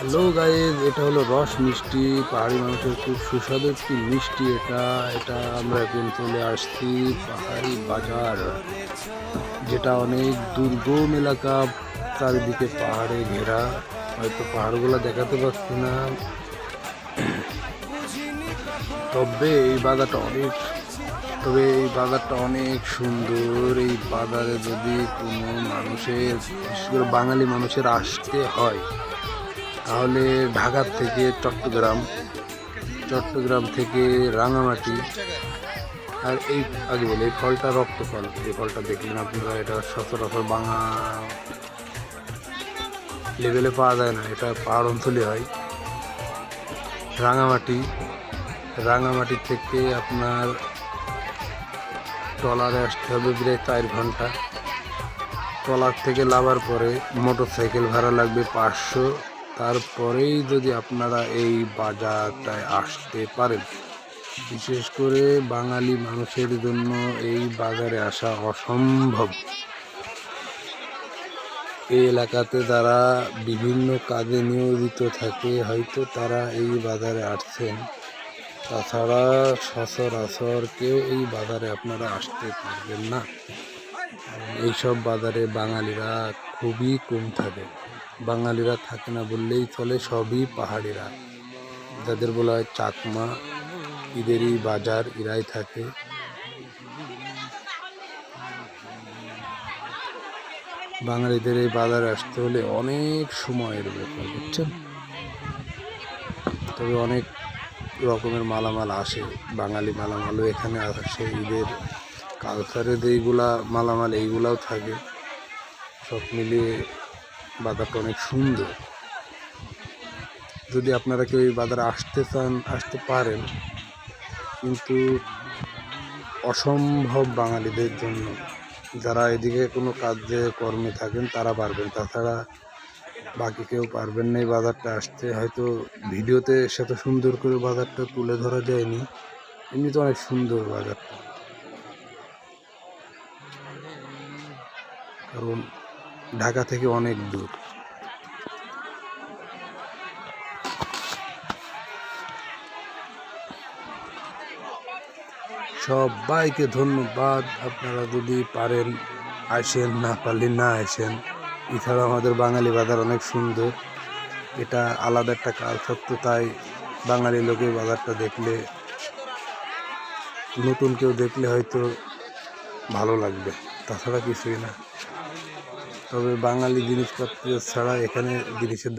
Hello guys, এটা হলো রস মিষ্টি। পাহাড়ি মানুষের খুব সুস্বাদু একটি মিষ্টি। এটা আমরা এখন চলে আসছি পাহাড়ি বাজার, যেটা অনেক দুর্গম এলাকা, চারিদিকে পাহাড়ে ঘেরা। হয়তো পাহাড়গুলো দেখাতে পারছি না, তবে এই বাজারটা অনেক সুন্দর। এই বাজারে যদি কোনো মানুষের, বিশেষ করে বাঙালি মানুষের আসতে হয়, তাহলে ঢাকা থেকে চট্টগ্রাম থেকে রাঙামাটি। আর আগে বলে এই ফলটা রক্ত ফল। এই ফলটা দেখলেন আপনারা, এটা সচরাচর বাঙা লেভেলে পাওয়া যায় না, এটা পাহাড় অঞ্চলে হয়। রাঙামাটি থেকে আপনার ট্রলারে আসতে হবে প্রায় 4 ঘন্টা। ট্রলার থেকে নামার পরে মোটর সাইকেল ভাড়া লাগবে 500। তারপরেই যদি আপনারা এই বাজারটায় আসতে পারেন। বিশেষ করে বাঙালি মানুষের জন্য এই বাজারে আসা অসম্ভব। এই এলাকাতে যারা বিভিন্ন কাজে নিয়োজিত থাকে, হয়তো তারা এই বাজারে আসছেন। তাছাড়া সচরাচর কেউ এই বাজারে আপনারা আসতে পারবেন না। এইসব বাজারে বাঙালিরা খুবই কম থাকে। বাঙালিরা থাকে না বললেই চলে, সবই পাহাড়িরা, যাদের বলা হয় চাকমা। এদেরই বাজার, এরাই থাকে। বাঙালিদের এই বাজারে আসতে হলে অনেক সময়ের ব্যাপার, বুঝছেন। তবে অনেক রকমের মালামাল আসে, বাঙালি মালামালও এখানে আসে। ঈদের কালচারের এইগুলা মালামাল এইগুলাও থাকে। সব মিলিয়ে বাজারটা অনেক সুন্দর। যদি আপনারা কেউ এই বাজারে আসতে চান, আসতে পারেন, কিন্তু অসম্ভব বাঙালিদের জন্য। যারা এদিকে কোনো কাজে কর্মে থাকেন তারা পারবেন, তাছাড়া বাকি কেউ পারবেন না এই বাজারটা আসতে। হয়তো ভিডিওতে সেটা সুন্দর করে বাজারটা তুলে ধরা যায়নি, এমনিতে অনেক সুন্দর বাজারটা, কারণ ঢাকা থেকে অনেক দূর। সবাইকে ধন্যবাদ। আপনারা যদি পারেন আসেন, না পারলে না আসেন। এছাড়াও আমাদের বাঙালি বাজার অনেক সুন্দর, এটা আলাদা একটা কালচার। তো তাই বাঙালি লোকে বাজারটা দেখলে, নতুন কেউ দেখলে হয়তো ভালো লাগবে, তাছাড়া কিছুই না। তবে বাঙালি জিনিসপত্র ছাড়া এখানে জিনিসের